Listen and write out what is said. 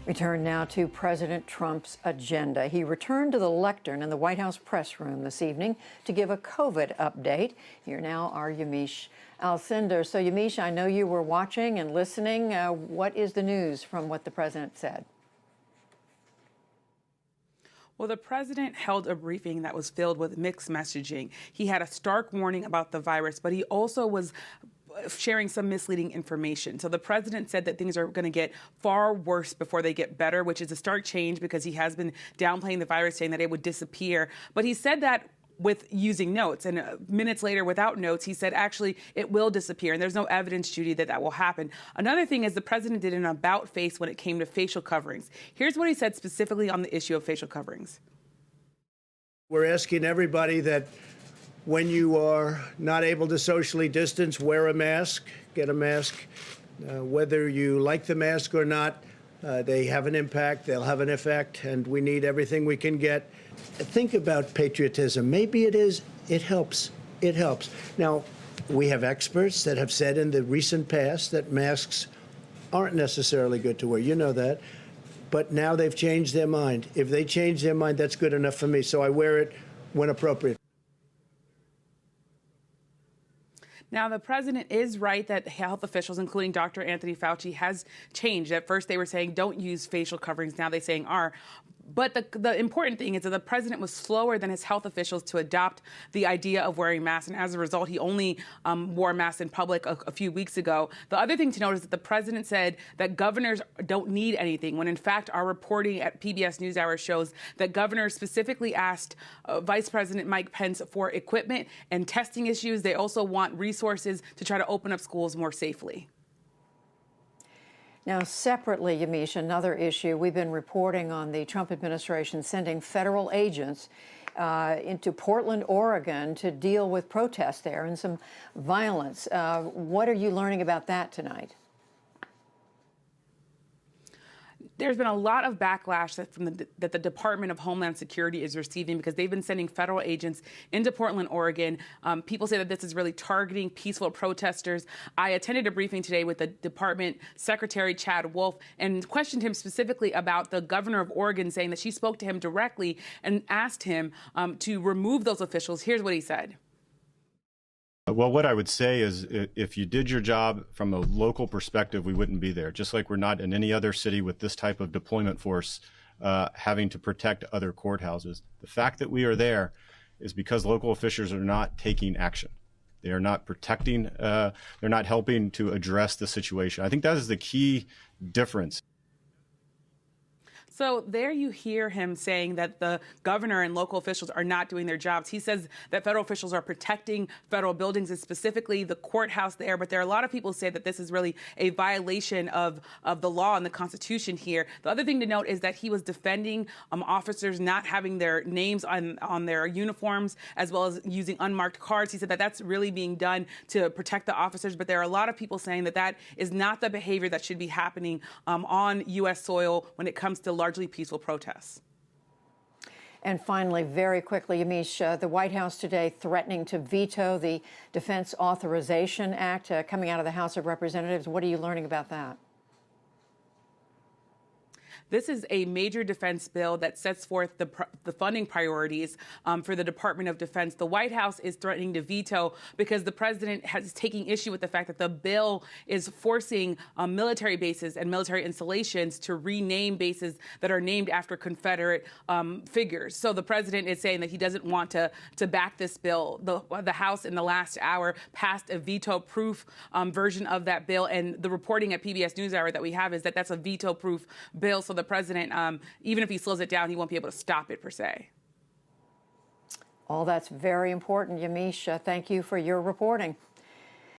We turn now to President Trump's agenda. He returned to the lectern in the White House press room this evening to give a COVID update. Here now are Yamiche Alcindor. So, Yamiche, I know you were watching and listening. What is the news from what the president said? Well, the president held a briefing that was filled with mixed messaging. He had a stark warning about the virus, but he also was sharing some misleading information. So the president said that things are going to get far worse before they get better, which is a stark change because he has been downplaying the virus, saying that it would disappear. But he said that with using notes, and minutes later without notes, he said actually it will disappear, and there's no evidence, Judy, that will happen. Another thing is the president did an about face when it came to facial coverings. Here's what he said specifically on the issue of facial coverings. We're asking everybody that when you are not able to socially distance, wear a mask, get a mask. Whether you like the mask or not, they have an impact, they'll have an effect, and we need everything we can get. Think about patriotism. Maybe it helps. It helps. Now, we have experts that have said in the recent past that masks aren't necessarily good to wear. You know that. But now they've changed their mind. If they change their mind, that's good enough for me. So I wear it when appropriate. Now, the president is right that health officials, including Dr. Anthony Fauci, has changed. At first, they were saying don't use facial coverings. Now they're saying are. But the important thing is that the president was slower than his health officials to adopt the idea of wearing masks. And as a result, he only wore masks in public a few weeks ago. The other thing to note is that the president said that governors don't need anything, when in fact our reporting at PBS NewsHour shows that governors specifically asked Vice President Mike Pence for equipment and testing issues. They also want resources to try to open up schools more safely. Now, separately, Yamiche, another issue, we've been reporting on the Trump administration sending federal agents into Portland, Oregon to deal with protests there and some violence. What are you learning about that tonight? There's been a lot of backlash that the Department of Homeland Security is receiving because they've been sending federal agents into Portland, Oregon. People say that this is really targeting peaceful protesters. I attended a briefing today with the Department Secretary Chad Wolf and questioned him specifically about the governor of Oregon, saying that she spoke to him directly and asked him to remove those officials. Here's what he said. Well, what I would say is if you did your job from a local perspective, we wouldn't be there. Just like we're not in any other city with this type of deployment force having to protect other courthouses. The fact that we are there is because local officials are not taking action. They are not protecting, they're not helping to address the situation. I think that is the key difference. So there you hear him saying that the governor and local officials are not doing their jobs. He says that federal officials are protecting federal buildings, and specifically the courthouse there. But there are a lot of people who say that this is really a violation of the law and the Constitution here. The other thing to note is that he was defending officers not having their names on their uniforms, as well as using unmarked cards. He said that that's really being done to protect the officers. But there are a lot of people saying that that is not the behavior that should be happening on U.S. soil when it comes to largely peaceful protests. And finally, very quickly, Yamiche, the White House today threatening to veto the Defense Authorization Act coming out of the House of Representatives. What are you learning about that? This is a major defense bill that sets forth the funding priorities for the Department of Defense. The White House is threatening to veto because the president is taking issue with the fact that the bill is forcing military bases and military installations to rename bases that are named after Confederate figures. So the president is saying that he doesn't want to back this bill. The House in the last hour passed a veto-proof version of that bill, and the reporting at PBS NewsHour that we have is that that's a veto-proof bill. So the president, even if he slows it down, he won't be able to stop it per se. All that's very important, Yamiche. Thank you for your reporting.